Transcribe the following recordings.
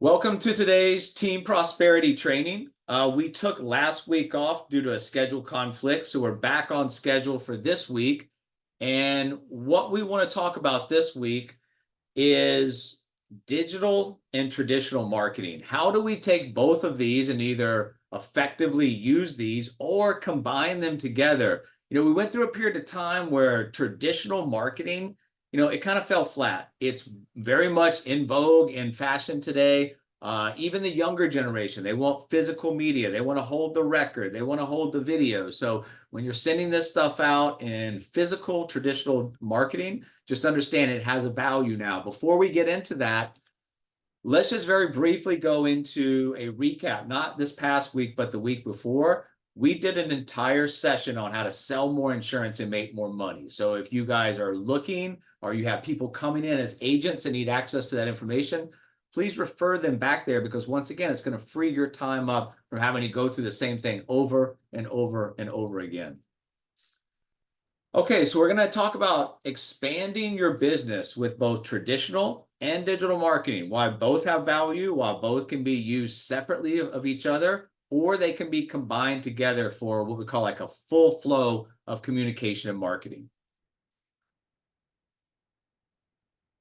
Welcome to today's team prosperity training. We took last week off due to a schedule conflict, so we're back on schedule for this week. And what we want to talk about this week is digital and traditional marketing. How do we take both of these and either effectively use these or combine them together? We went through a period of time where traditional marketing, it kind of fell flat. It's very much in vogue, in fashion today. Even the younger generation, they want physical media. They want to hold the record. They want to hold the video. So when you're sending this stuff out in physical, traditional marketing, just understand it has a value now. Before we get into that, let's just very briefly go into a recap, not this past week, but the week before. We did an entire session on how to sell more insurance and make more money. So if you guys are looking or you have people coming in as agents and need access to that information, please refer them back there, because once again, it's going to free your time up from having to go through the same thing over and over and over again. Okay, so we're going to talk about expanding your business with both traditional and digital marketing, why both have value, why both can be used separately of each other, or they can be combined together for what we call like a full flow of communication and marketing.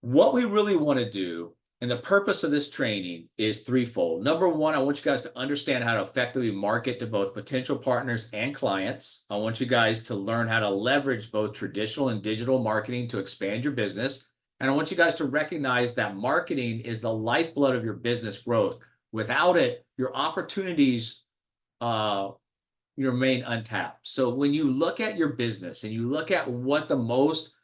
What we really want to do, and the purpose of this training, is threefold. Number one, I want you guys to understand how to effectively market to both potential partners and clients. I want you guys to learn how to leverage both traditional and digital marketing to expand your business. And I want you guys to recognize that marketing is the lifeblood of your business growth. Without it, your opportunities remain untapped. So when you look at your business and you look at what the most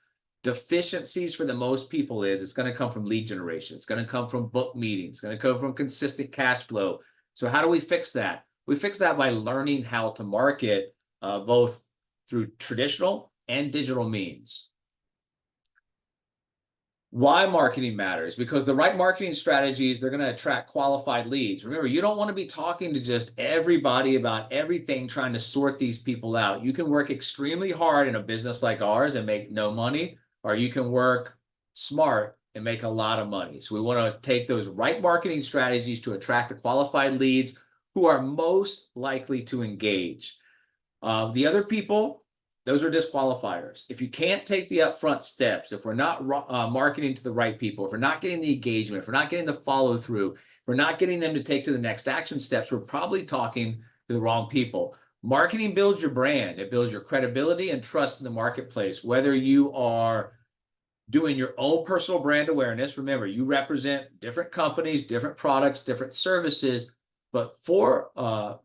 deficiencies for the most people is, it's going to come from lead generation. It's going to come from book meetings. It's going to come from consistent cash flow. So how do we fix that? We fix that by learning how to market both through traditional and digital means. Why marketing matters? Because the right marketing strategies, they're going to attract qualified leads. Remember, you don't want to be talking to just everybody about everything, trying to sort these people out. You can work extremely hard in a business like ours and make no money, or you can work smart and make a lot of money. So we want to take those right marketing strategies to attract the qualified leads who are most likely to engage. The other people, those are disqualifiers. If you can't take the upfront steps, if we're not marketing to the right people, if we're not getting the engagement, if we're not getting the follow through, if we're not getting them to take to the next action steps, we're probably talking to the wrong people. Marketing builds your brand. It builds your credibility and trust in the marketplace. Whether you are doing your own personal brand awareness, remember, you represent different companies, different products, different services, but on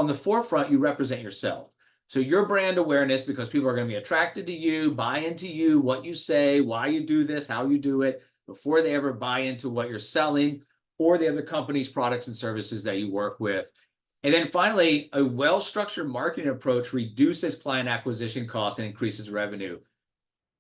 the forefront, you represent yourself. So your brand awareness, because people are going to be attracted to you, buy into you, what you say, why you do this, how you do it, before they ever buy into what you're selling or the other company's products and services that you work with. And then finally, a well-structured marketing approach reduces client acquisition costs and increases revenue.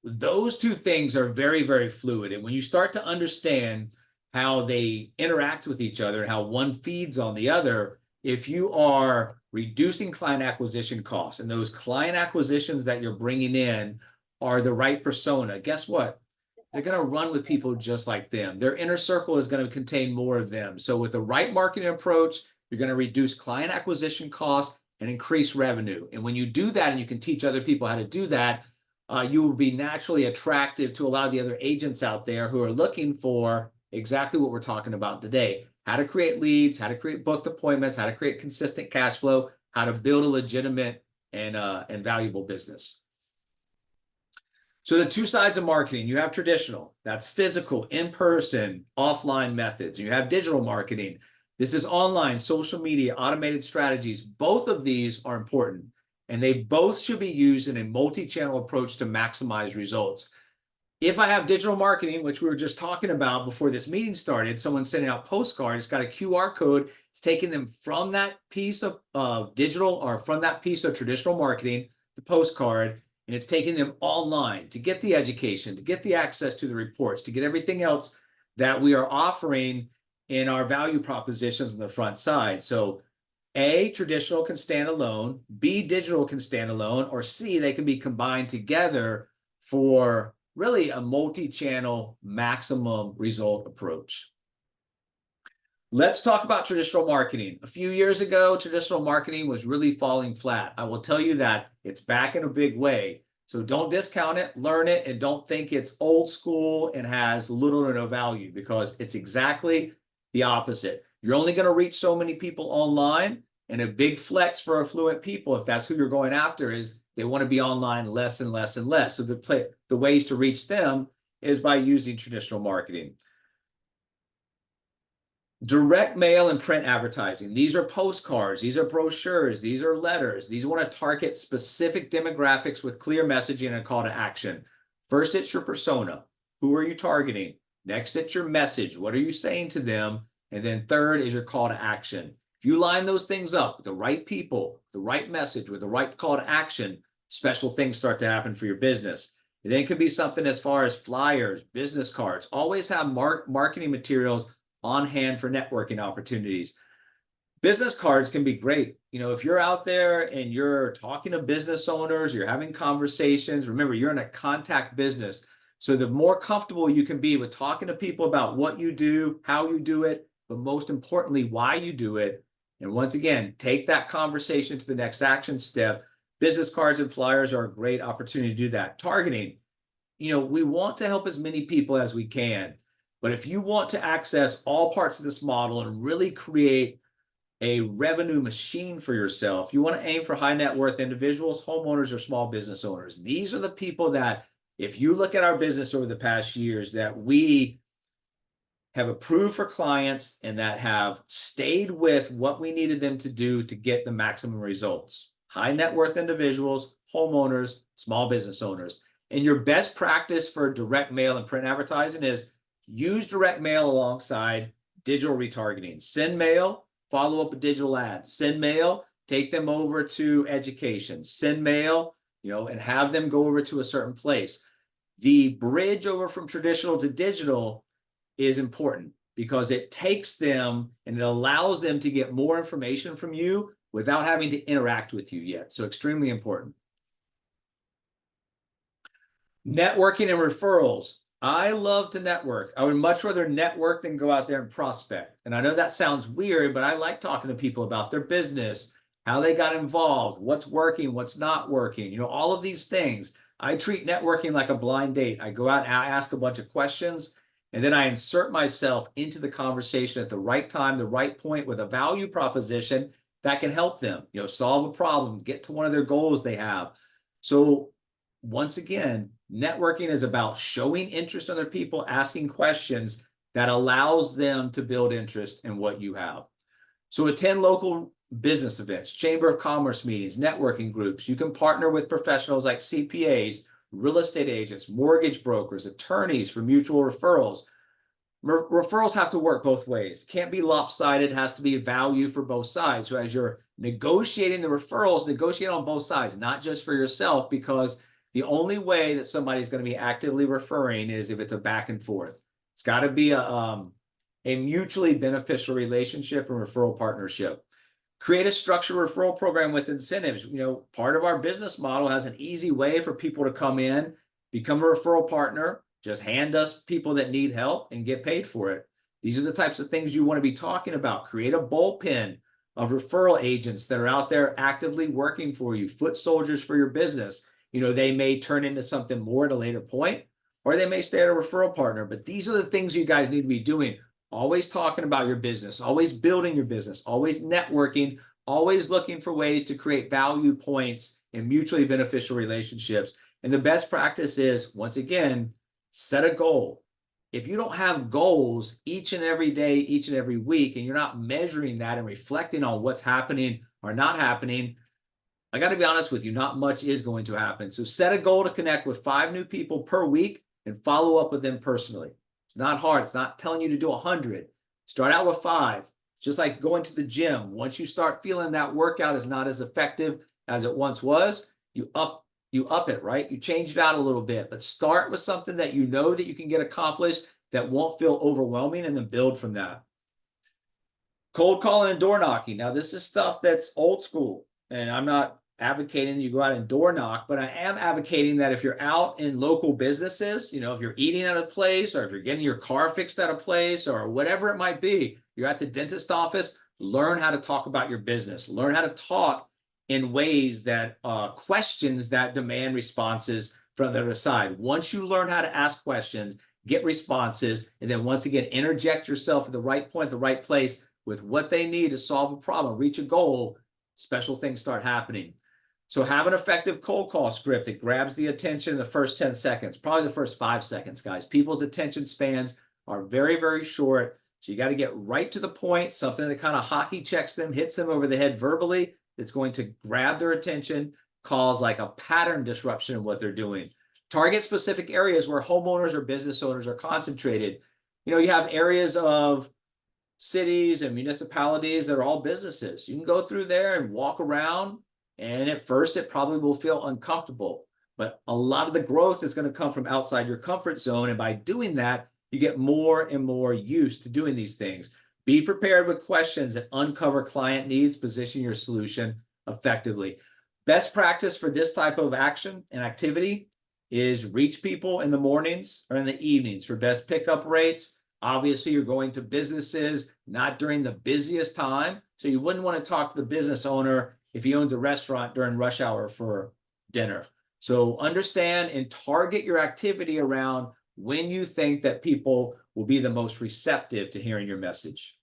Those two things are very, very fluid. And when you start to understand how they interact with each other and how one feeds on the other, if you are reducing client acquisition costs and those client acquisitions that you're bringing in are the right persona, guess what? They're going to run with people just like them. Their inner circle is going to contain more of them. So with the right marketing approach, you're going to reduce client acquisition costs and increase revenue. And when you do that, and you can teach other people how to do that, you will be naturally attractive to a lot of the other agents out there who are looking for exactly what we're talking about today. How to create leads, how to create booked appointments, how to create consistent cash flow, how to build a legitimate and valuable business. So the two sides of marketing, you have traditional, that's physical, in-person, offline methods. You have digital marketing. This is online, social media, automated strategies. Both of these are important, and they both should be used in a multi-channel approach to maximize results. If I have digital marketing, which we were just talking about before this meeting started, someone sending out postcards, it's got a QR code, it's taking them from that piece of digital or from that piece of traditional marketing, the postcard, and it's taking them online to get the education, to get the access to the reports, to get everything else that we are offering in our value propositions on the front side. So A, traditional can stand alone, B, digital can stand alone, or C, they can be combined together for really a multi-channel maximum result approach. Let's talk about traditional marketing. A few years ago, traditional marketing was really falling flat. I will tell you that it's back in a big way. So don't discount it, learn it, and don't think it's old school and has little or no value, because it's exactly the opposite. You're only going to reach so many people online, and a big flex for affluent people, if that's who you're going after, is they want to be online less and less and less. So the ways to reach them is by using traditional marketing. Direct mail and print advertising. These are postcards, these are brochures, these are letters. These want to target specific demographics with clear messaging and a call to action. First, it's your persona. Who are you targeting? Next, it's your message. What are you saying to them? And then third is your call to action. If you line those things up with the right people, the right message, with the right call to action, special things start to happen for your business. And then it could be something as far as flyers, business cards. Always have marketing materials on hand for networking opportunities. Business cards can be great. If you're out there and you're talking to business owners, you're having conversations, remember, you're in a contact business. So the more comfortable you can be with talking to people about what you do, how you do it, but most importantly, why you do it. And once again, take that conversation to the next action step. Business cards and flyers are a great opportunity to do that. Targeting, we want to help as many people as we can. But if you want to access all parts of this model and really create a revenue machine for yourself, you want to aim for high net worth individuals, homeowners, or small business owners. These are the people that, if you look at our business over the past years, that we have approved for clients and that have stayed with what we needed them to do to get the maximum results. High net worth individuals, homeowners, small business owners. And your best practice for direct mail and print advertising is use direct mail alongside digital retargeting. Send mail, follow up with digital ads. Send mail, take them over to education. Send mail, and have them go over to a certain place. The bridge over from traditional to digital is important because it takes them and it allows them to get more information from you without having to interact with you yet. So extremely important. Networking and referrals. I love to network. I would much rather network than go out there and prospect. And I know that sounds weird, but I like talking to people about their business, how they got involved, what's working, what's not working, all of these things. I treat networking like a blind date. I go out and I ask a bunch of questions, and then I insert myself into the conversation at the right time, the right point, with a value proposition that can help them, solve a problem, get to one of their goals they have. So once again, networking is about showing interest in other people, asking questions that allows them to build interest in what you have. So attend local business events, chamber of commerce meetings, networking groups. You can partner with professionals like CPAs, real estate agents, mortgage brokers, attorneys for mutual referrals. Referrals have to work both ways. Can't be lopsided. It has to be value for both sides. So as you're negotiating the referrals, negotiate on both sides, not just for yourself, because the only way that somebody's going to be actively referring is if it's a back and forth. It's got to be a mutually beneficial relationship and referral partnership. Create a structured referral program with incentives. Part of our business model has an easy way for people to come in, become a referral partner, just hand us people that need help and get paid for it. These are the types of things you want to be talking about. Create a bullpen of referral agents that are out there actively working for you, foot soldiers for your business. They may turn into something more at a later point, or they may stay at a referral partner. But these are the things you guys need to be doing. Always talking about your business, always building your business, always networking, always looking for ways to create value points and mutually beneficial relationships. And the best practice is, once again, set a goal. If you don't have goals each and every day, each and every week, and you're not measuring that and reflecting on what's happening or not happening, I got to be honest with you, not much is going to happen. So set a goal to connect with 5 new people per week and follow up with them personally. It's not hard. It's not telling you to do 100. Start out with 5. It's just like going to the gym. Once you start feeling that workout is not as effective as it once was, you up it, right? You change it out a little bit, but start with something that you know that you can get accomplished that won't feel overwhelming, and then build from that. Cold calling and door knocking. Now, this is stuff that's old school, and I'm not advocating that you go out and door knock, but I am advocating that if you're out in local businesses, if you're eating at a place or if you're getting your car fixed at a place or whatever it might be, you're at the dentist office, learn how to talk about your business, learn how to talk in ways that questions that demand responses from the other side. Once you learn how to ask questions, get responses, and then once again, interject yourself at the right point, the right place with what they need to solve a problem, reach a goal, special things start happening. So have an effective cold call script that grabs the attention in the first 10 seconds, probably the first 5 seconds, guys. People's attention spans are very, very short. So you got to get right to the point, something that kind of hockey checks them, hits them over the head verbally, that's going to grab their attention, cause like a pattern disruption in what they're doing. Target specific areas where homeowners or business owners are concentrated. You have areas of cities and municipalities that are all businesses. You can go through there and walk around, and at first it probably will feel uncomfortable, but a lot of the growth is going to come from outside your comfort zone. And by doing that, you get more and more used to doing these things. Be prepared with questions that uncover client needs, position your solution effectively. Best practice for this type of action and activity is reach people in the mornings or in the evenings for best pickup rates. Obviously, you're going to businesses, not during the busiest time. So you wouldn't want to talk to the business owner if he owns a restaurant during rush hour for dinner. So understand and target your activity around when you think that people will be the most receptive to hearing your message.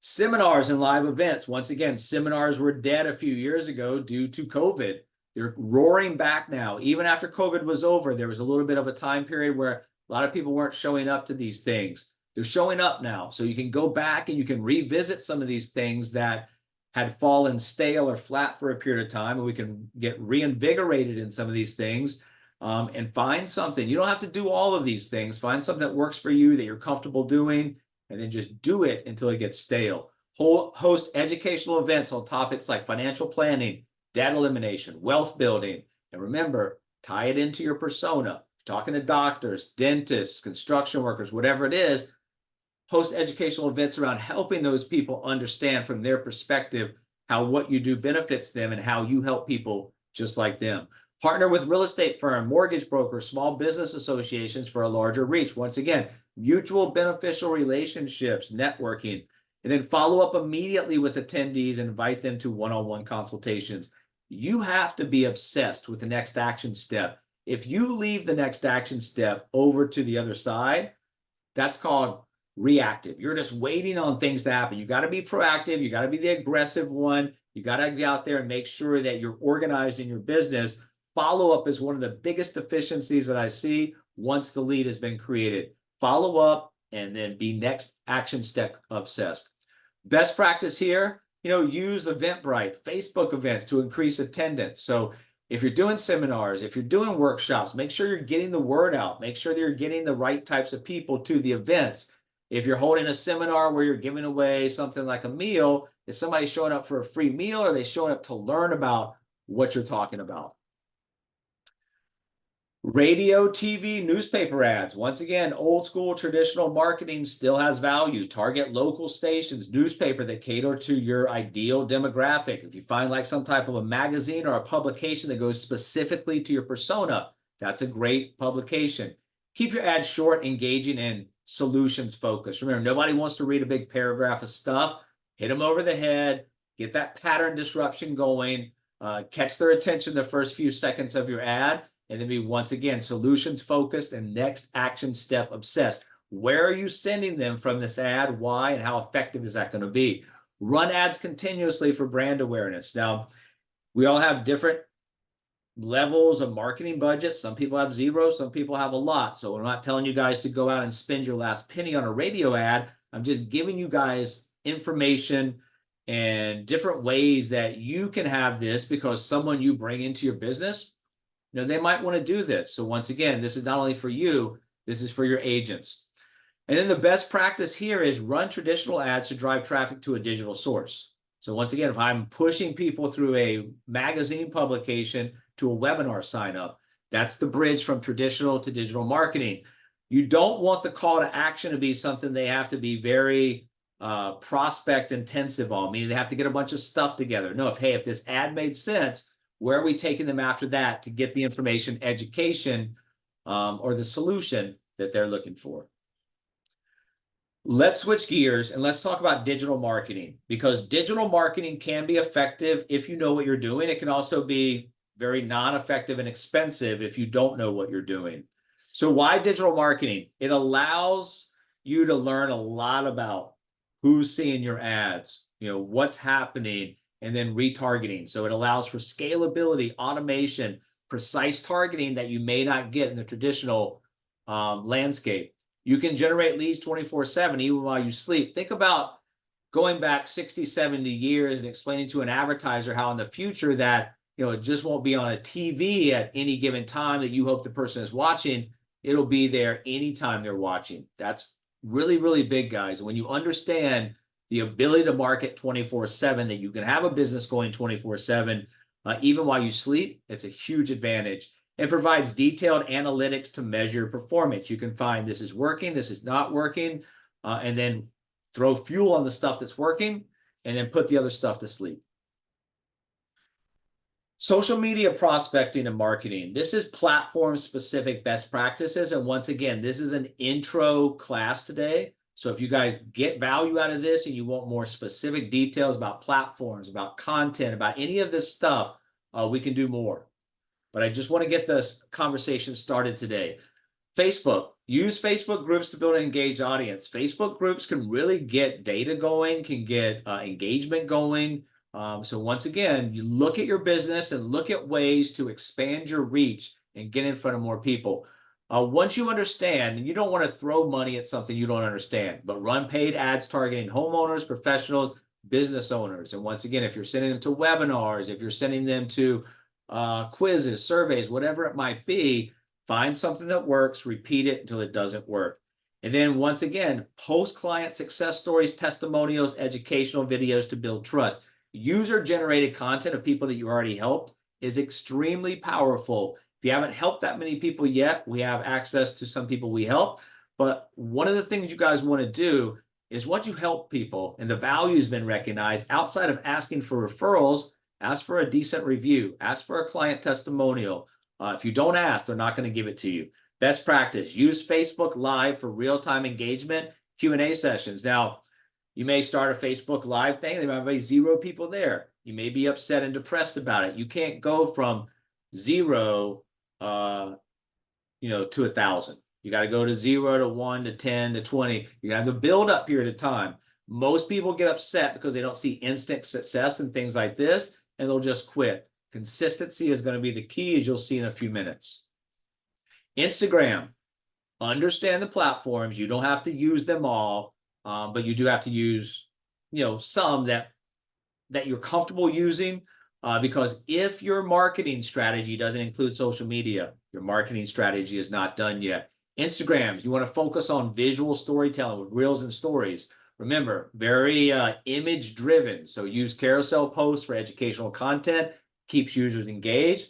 Seminars and live events. Once again, seminars were dead a few years ago due to COVID. They're roaring back now. Even after COVID was over, there was a little bit of a time period where a lot of people weren't showing up to these things. They're showing up now. So you can go back and you can revisit some of these things that had fallen stale or flat for a period of time, and we can get reinvigorated in some of these things, and find something. You don't have to do all of these things. Find something that works for you, that you're comfortable doing, and then just do it until it gets stale. Host educational events on topics like financial planning, debt elimination, wealth building. And remember, tie it into your persona. Talking to doctors, dentists, construction workers, whatever it is, host educational events around helping those people understand from their perspective how what you do benefits them and how you help people just like them. Partner with real estate firm, mortgage brokers, small business associations for a larger reach. Once again, mutual beneficial relationships, networking, and then follow up immediately with attendees and invite them to one-on-one consultations. You have to be obsessed with the next action step. If you leave the next action step over to the other side, that's called reactive. You're just waiting on things to happen. You got to be proactive. You got to be the aggressive one. You got to be out there and make sure that you're organized in your business. Follow up is one of the biggest deficiencies that I see once the lead has been created. Follow up and then be next action step obsessed. Best practice here, use Eventbrite, Facebook events to increase attendance. So if you're doing seminars, if you're doing workshops, make sure you're getting the word out. Make sure that you're getting the right types of people to the events. If you're holding a seminar where you're giving away something like a meal, is somebody showing up for a free meal, or are they showing up to learn about what you're talking about? Radio, TV, newspaper ads. Once again, old school traditional marketing still has value. Target local stations, newspaper that cater to your ideal demographic. If you find like some type of a magazine or a publication that goes specifically to your persona, that's a great publication. Keep your ads short, engaging, and solutions focused. Remember, nobody wants to read a big paragraph of stuff. Hit them over the head, get that pattern disruption going, catch their attention the first few seconds of your ad, and then be, once again, solutions focused and next action step obsessed. Where are you sending them from this ad? Why? And how effective is that going to be? Run ads continuously for brand awareness. Now, we all have different levels of marketing budgets. Some people have zero, some people have a lot. So I'm not telling you guys to go out and spend your last penny on a radio ad. I'm just giving you guys information and different ways that you can have this, because someone you bring into your business, they might want to do this. So once again, this is not only for you, this is for your agents. And then the best practice here is run traditional ads to drive traffic to a digital source. So once again, if I'm pushing people through a magazine publication to a webinar sign up, that's the bridge from traditional to digital marketing. You don't want the call to action to be something they have to be very prospect intensive on, meaning they have to get a bunch of stuff together. No, if this ad made sense, where are we taking them after that to get the information, education, or the solution that they're looking for? Let's switch gears and let's talk about digital marketing, because digital marketing can be effective if you know what you're doing. It can also be very non-effective and expensive if you don't know what you're doing. So why digital marketing? It allows you to learn a lot about who's seeing your ads, what's happening, and then retargeting. So it allows for scalability, automation, precise targeting that you may not get in the traditional landscape. You can generate leads 24/7 even while you sleep. Think about going back 60, 70 years and explaining to an advertiser how in the future that, it just won't be on a TV at any given time that you hope the person is watching. It'll be there anytime they're watching. That's really, really big, guys. And when you understand the ability to market 24/7, that you can have a business going 24/7, even while you sleep, it's a huge advantage. It provides detailed analytics to measure performance. You can find this is working, this is not working, and then throw fuel on the stuff that's working, and then put the other stuff to sleep. Social media prospecting and marketing. This is platform-specific best practices. And once again, this is an intro class today. So if you guys get value out of this and you want more specific details about platforms, about content, about any of this stuff, we can do more. But I just want to get this conversation started today. Facebook. Use Facebook groups to build an engaged audience. Facebook groups can really get data going, can get engagement going. So once again, you look at your business and look at ways to expand your reach and get in front of more people. Once you understand, and you don't want to throw money at something you don't understand, but run paid ads targeting homeowners, professionals, business owners. And once again, if you're sending them to webinars, if you're sending them to quizzes, surveys, whatever it might be, find something that works, repeat it until it doesn't work. And then once again, post client success stories, testimonials, educational videos to build trust. User-generated content of people that you already helped is extremely powerful. If you haven't helped that many people yet, we have access to some people we help. But one of the things you guys want to do is once you help people and the value has been recognized, outside of asking for referrals, ask for a decent review, ask for a client testimonial. If you don't ask, they're not going to give it to you. Best practice, use Facebook Live for real-time engagement, Q&A sessions. Now, you may start a Facebook Live thing. There might be 0 people there. You may be upset and depressed about it. You can't go from 0 to 1,000. You got to go to 0 to 1 to 10 to 20. You're going to have a build-up period of time. Most people get upset because they don't see instant success and things like this, and they'll just quit. Consistency is going to be the key, as you'll see in a few minutes. Instagram. Understand the platforms. You don't have to use them all, but you do have to use, some that you're comfortable using, because if your marketing strategy doesn't include social media, your marketing strategy is not done yet. Instagram, you want to focus on visual storytelling with reels and stories. Remember, very image driven. So use carousel posts for educational content, keeps users engaged.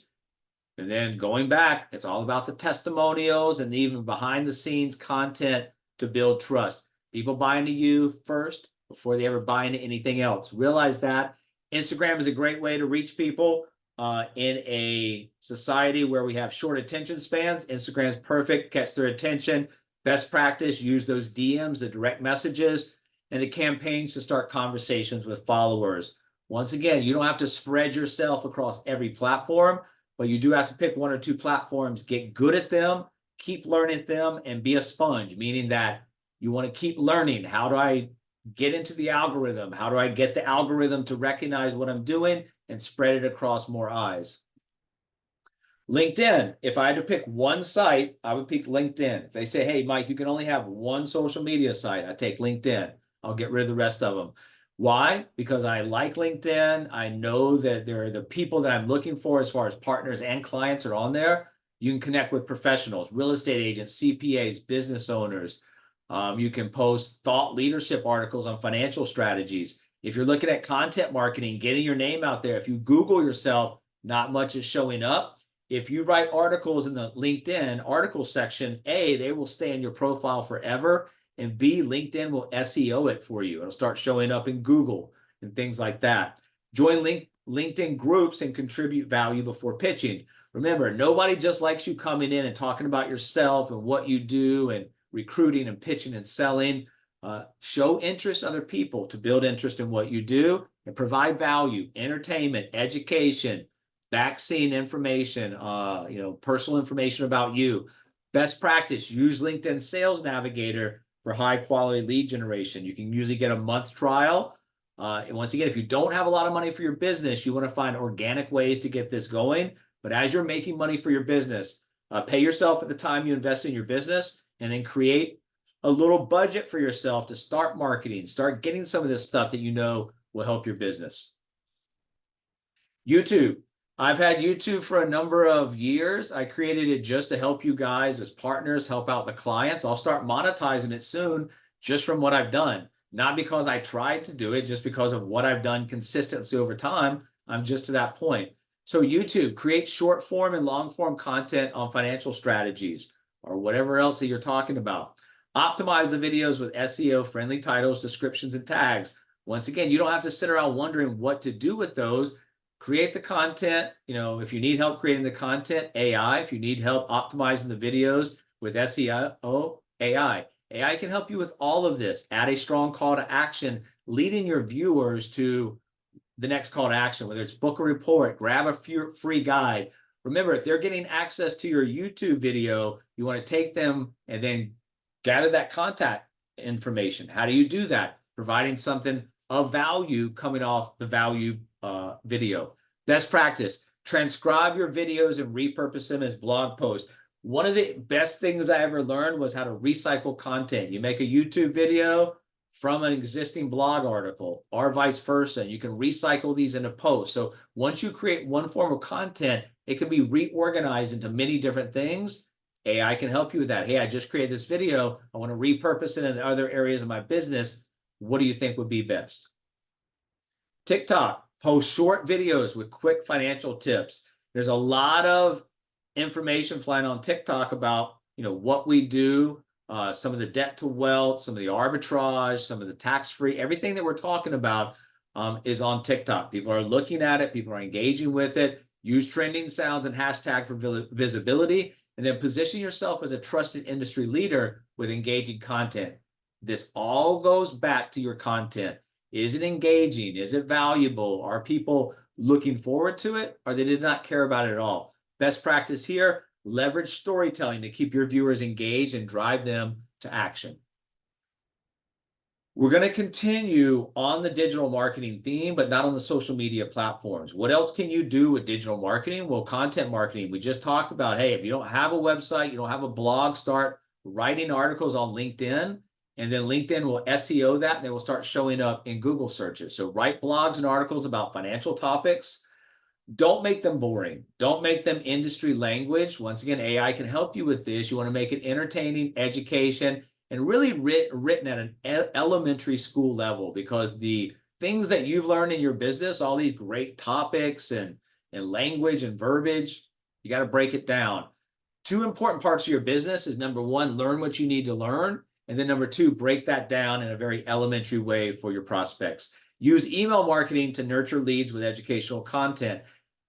And then going back, it's all about the testimonials and even behind the scenes content to build trust. People buy into you first before they ever buy into anything else. Realize that. Instagram is a great way to reach people in a society where we have short attention spans. Instagram's perfect, catch their attention. Best practice, use those DMs, the direct messages, and the campaigns to start conversations with followers. Once again, you don't have to spread yourself across every platform, but you do have to pick 1 or 2 platforms, get good at them, keep learning them, and be a sponge, meaning that you want to keep learning. How do I get into the algorithm? How do I get the algorithm to recognize what I'm doing and spread it across more eyes? LinkedIn. If I had to pick one site, I would pick LinkedIn. If they say, hey, Mike, you can only have one social media site, I take LinkedIn. I'll get rid of the rest of them. Why? Because I like LinkedIn. I know that there are the people that I'm looking for as far as partners and clients are on there. You can connect with professionals, real estate agents, CPAs, business owners. You can post thought leadership articles on financial strategies. If you're looking at content marketing, getting your name out there, if you Google yourself, not much is showing up. If you write articles in the LinkedIn article section, A, they will stay in your profile forever, and B, LinkedIn will SEO it for you. It'll start showing up in Google and things like that. Join LinkedIn groups and contribute value before pitching. Remember, nobody just likes you coming in and talking about yourself and what you do and recruiting and pitching and selling. Show interest in other people to build interest in what you do and provide value, entertainment, education, vaccine information, personal information about you. Best practice, use LinkedIn Sales Navigator for high quality lead generation. You can usually get a month trial. And once again, if you don't have a lot of money for your business, you want to find organic ways to get this going. But as you're making money for your business, pay yourself at the time you invest in your business, and then create a little budget for yourself to start marketing, start getting some of this stuff that you know will help your business. YouTube. I've had YouTube for a number of years. I created it just to help you guys as partners, help out the clients. I'll start monetizing it soon just from what I've done. Not because I tried to do it, just because of what I've done consistently over time. I'm just to that point. So YouTube, create short form and long form content on financial strategies or whatever else that you're talking about. Optimize the videos with SEO friendly titles, descriptions, and tags. Once again, you don't have to sit around wondering what to do with those. Create the content. If you need help creating the content, AI. If you need help optimizing the videos with SEO, AI. AI can help you with all of this. Add a strong call to action, leading your viewers to the next call to action, whether it's book a report, grab a free guide. Remember, if they're getting access to your YouTube video, you want to take them and then gather that contact information. How do you do that? Providing something of value coming off the value video. Best practice, transcribe your videos and repurpose them as blog posts. One of the best things I ever learned was how to recycle content. You make a YouTube video from an existing blog article or vice versa. You can recycle these into posts. So once you create one form of content, it can be reorganized into many different things. AI can help you with that. Hey, I just created this video. I want to repurpose it in other areas of my business. What do you think would be best? TikTok, post short videos with quick financial tips. There's a lot of information flying on TikTok about, what we do, some of the debt to wealth, some of the arbitrage, some of the tax-free, everything that we're talking about is on TikTok. People are looking at it. People are engaging with it. Use trending sounds and hashtag for visibility, and then position yourself as a trusted industry leader with engaging content. This all goes back to your content. Is it engaging? Is it valuable? Are people looking forward to it, or they did not care about it at all? Best practice here, leverage storytelling to keep your viewers engaged and drive them to action. We're going to continue on the digital marketing theme, but not on the social media platforms. What else can you do with digital marketing? Well, content marketing. We just talked about, hey, if you don't have a website, you don't have a blog, start writing articles on LinkedIn, and then LinkedIn will SEO that, and they will start showing up in Google searches. So write blogs and articles about financial topics. Don't make them boring. Don't make them industry language. Once again, AI can help you with this. You want to make it entertaining, education, and really written at an elementary school level, because the things that you've learned in your business, all these great topics and language and verbiage, you got to break it down. Two important parts of your business is, number one, learn what you need to learn. And then number two, break that down in a very elementary way for your prospects. Use email marketing to nurture leads with educational content.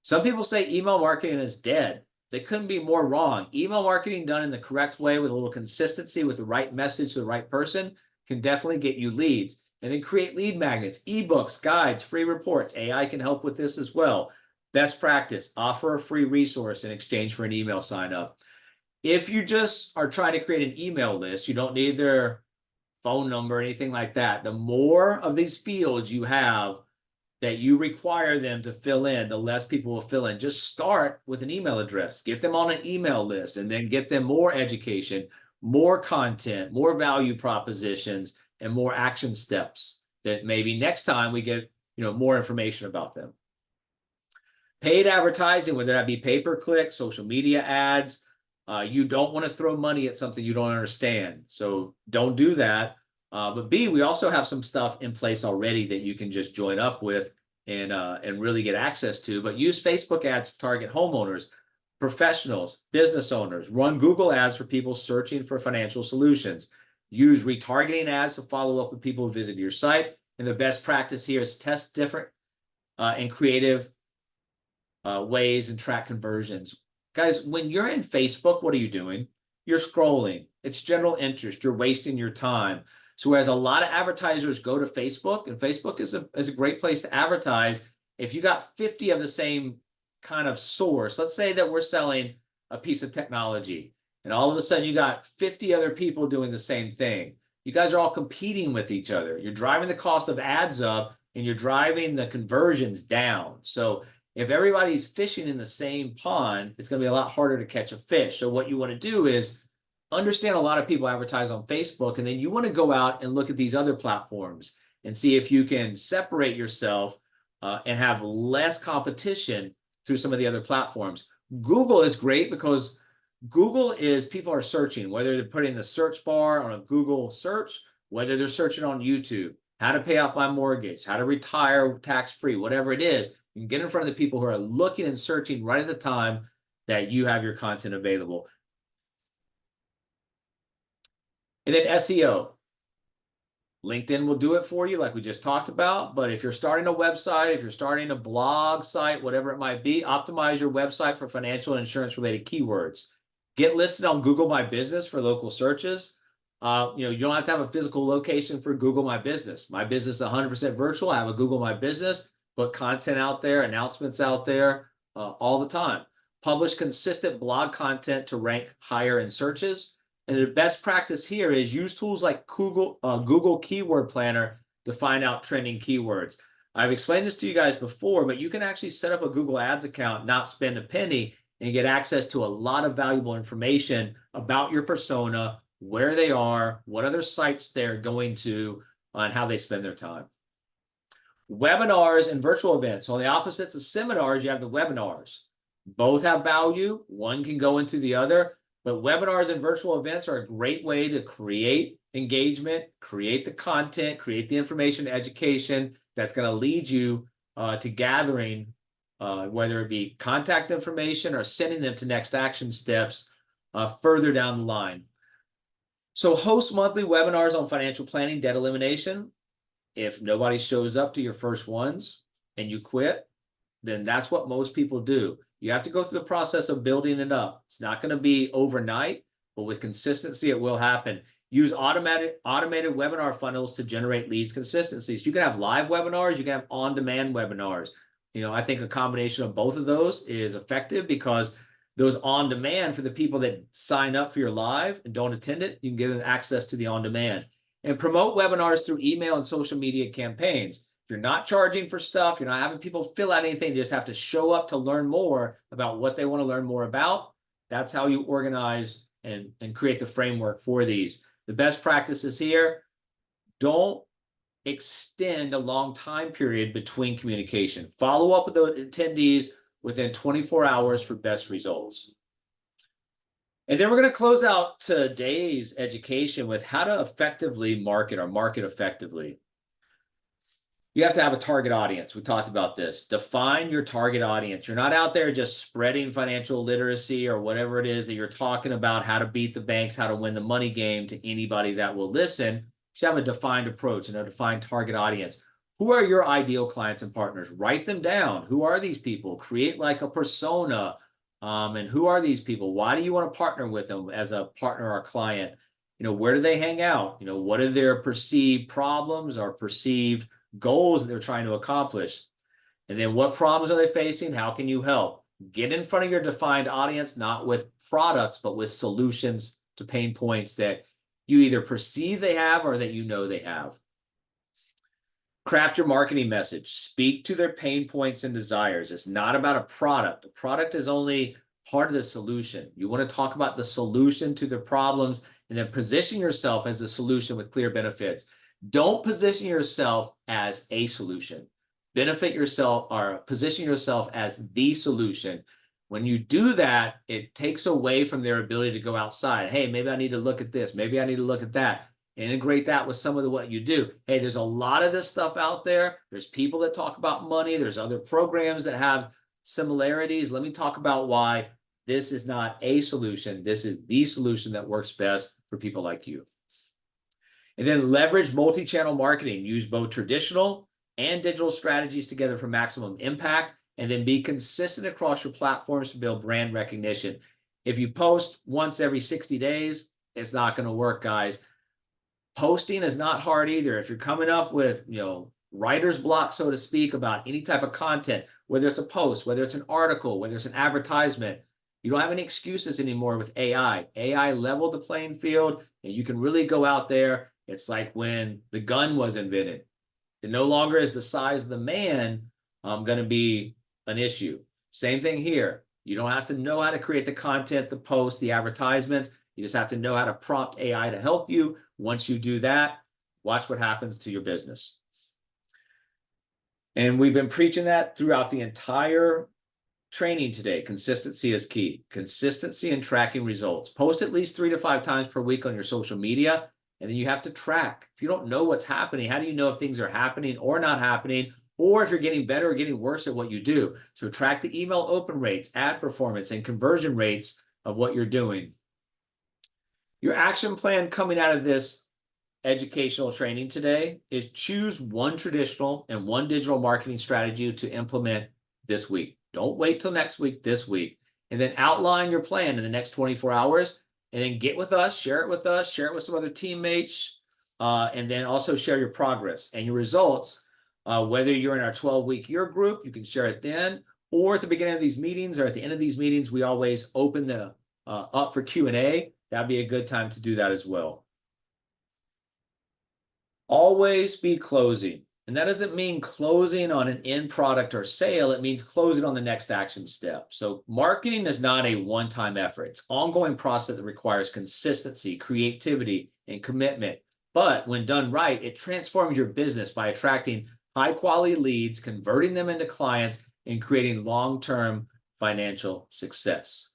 Some people say email marketing is dead. They couldn't be more wrong. Email marketing done in the correct way with a little consistency, with the right message to the right person, can definitely get you leads. And then create lead magnets, ebooks, guides, free reports. AI can help with this as well. Best practice, offer a free resource in exchange for an email sign up. If you just are trying to create an email list, you don't need their phone number or anything like that. The more of these fields you have that you require them to fill in, the less people will fill in. Just start with an email address, get them on an email list, and then get them more education, more content, more value propositions, and more action steps that maybe next time we get, more information about them. Paid advertising, whether that be pay-per-click, social media ads, you don't want to throw money at something you don't understand. So don't do that. But B, we also have some stuff in place already that you can just join up with and really get access to. But use Facebook ads to target homeowners. Professionals, business owners, run Google ads for people searching for financial solutions. Use retargeting ads to follow up with people who visit your site. And the best practice here is test different and creative ways and track conversions. Guys, when you're in Facebook, what are you doing? You're scrolling. It's general interest. You're wasting your time. So whereas a lot of advertisers go to Facebook, and Facebook is a great place to advertise, if you got 50 of the same kind of source, let's say that we're selling a piece of technology, and all of a sudden you got 50 other people doing the same thing. You guys are all competing with each other. You're driving the cost of ads up, and you're driving the conversions down. So if everybody's fishing in the same pond, it's going to be a lot harder to catch a fish. So what you want to do is understand a lot of people advertise on Facebook, and then you want to go out and look at these other platforms and see if you can separate yourself and have less competition through some of the other platforms. Google is great because Google is people are searching, whether they're putting the search bar on a Google search, whether they're searching on YouTube, how to pay off my mortgage, how to retire tax-free, whatever it is. You can get in front of the people who are looking and searching right at the time that you have your content available. And then SEO. LinkedIn will do it for you like we just talked about. But if you're starting a website, if you're starting a blog site, whatever it might be, optimize your website for financial and insurance related keywords. Get listed on Google My Business for local searches. You don't have to have a physical location for Google My Business. My business is 100% virtual. I have a Google My Business, put content out there, announcements out there all the time. Publish consistent blog content to rank higher in searches. And the best practice here is use tools like Google Keyword Planner to find out trending keywords. I've explained this to you guys before, but you can actually set up a Google Ads account, not spend a penny, and get access to a lot of valuable information about your persona, where they are, what other sites they're going to, and how they spend their time. Webinars and virtual events. So on the opposites of seminars, you have the webinars. Both have value. One can go into the other. But webinars and virtual events are a great way to create engagement, create the content, create the information, education that's going to lead you to gathering, whether it be contact information or sending them to next action steps further down the line. So host monthly webinars on financial planning, debt elimination. If nobody shows up to your first ones and you quit, then that's what most people do. You have to go through the process of building it up. It's not going to be overnight, but with consistency, it will happen. Use automated webinar funnels to generate leads consistency. So you can have live webinars, you can have on-demand webinars. I think a combination of both of those is effective because those on-demand, for the people that sign up for your live and don't attend it, you can give them access to the on-demand. And promote webinars through email and social media campaigns. If you're not charging for stuff, you're not having people fill out anything, you just have to show up to learn more about what they want to learn more about. That's how you organize and create the framework for these. The best practices here, don't extend a long time period between communication. Follow up with the attendees within 24 hours for best results. And then we're going to close out today's education with how to effectively market or market effectively. You have to have a target audience. We talked about this. Define your target audience. You're not out there just spreading financial literacy or whatever it is that you're talking about, how to beat the banks, how to win the money game to anybody that will listen. You should have a defined approach and a defined target audience. Who are your ideal clients and partners? Write them down. Who are these people? Create like a persona. And who are these people? Why do you want to partner with them as a partner or client? Where do they hang out? What are their perceived problems or perceived goals that they're trying to accomplish? And then what problems are they facing? How can you help? Get in front of your defined audience, not with products, but with solutions to pain points that you either perceive they have or that they have. Craft your marketing message. Speak to their pain points and desires. It's not about a product. A product is only part of the solution. You want to talk about the solution to the problems and then position yourself as a solution with clear benefits. Don't position yourself as a solution. Benefit yourself or position yourself as the solution. When you do that, it takes away from their ability to go outside. Hey, maybe I need to look at this. Maybe I need to look at that. Integrate that with some of what you do. Hey, there's a lot of this stuff out there. There's people that talk about money. There's other programs that have similarities. Let me talk about why This is not a solution. This is the solution that works best for people like you. And then leverage multi-channel marketing. Use both traditional and digital strategies together for maximum impact, and then be consistent across your platforms to build brand recognition. If you post once every 60 days, it's not going to work, guys. Posting is not hard either. If you're coming up with, writer's block, so to speak, about any type of content, whether it's a post, whether it's an article, whether it's an advertisement, you don't have any excuses anymore with AI. AI leveled the playing field, and you can really go out there. It's like when the gun was invented. It no longer is the size of the man going to be an issue. Same thing here. You don't have to know how to create the content, the post, the advertisements. You just have to know how to prompt AI to help you. Once you do that, watch what happens to your business. And we've been preaching that throughout the entire training today. Consistency is key. Consistency in tracking results. Post at least 3 to 5 times per week on your social media, and then you have to track. If you don't know what's happening, how do you know if things are happening or not happening, or if you're getting better or getting worse at what you do? So track the email open rates, ad performance, and conversion rates of what you're doing. Your action plan coming out of this educational training today is choose one traditional and one digital marketing strategy to implement this week. Don't wait till next week, this week. And then outline your plan in the next 24 hours, and then get with us, share it with some other teammates, and then also share your progress and your results. Whether you're in our 12-week year group, you can share it then, or at the beginning of these meetings or at the end of these meetings, we always open the up for Q&A. That'd be a good time to do that as well. Always be closing. And that doesn't mean closing on an end product or sale. It means closing on the next action step. So marketing is not a one-time effort. It's an ongoing process that requires consistency, creativity, and commitment. But when done right, it transforms your business by attracting high-quality leads, converting them into clients, and creating long-term financial success.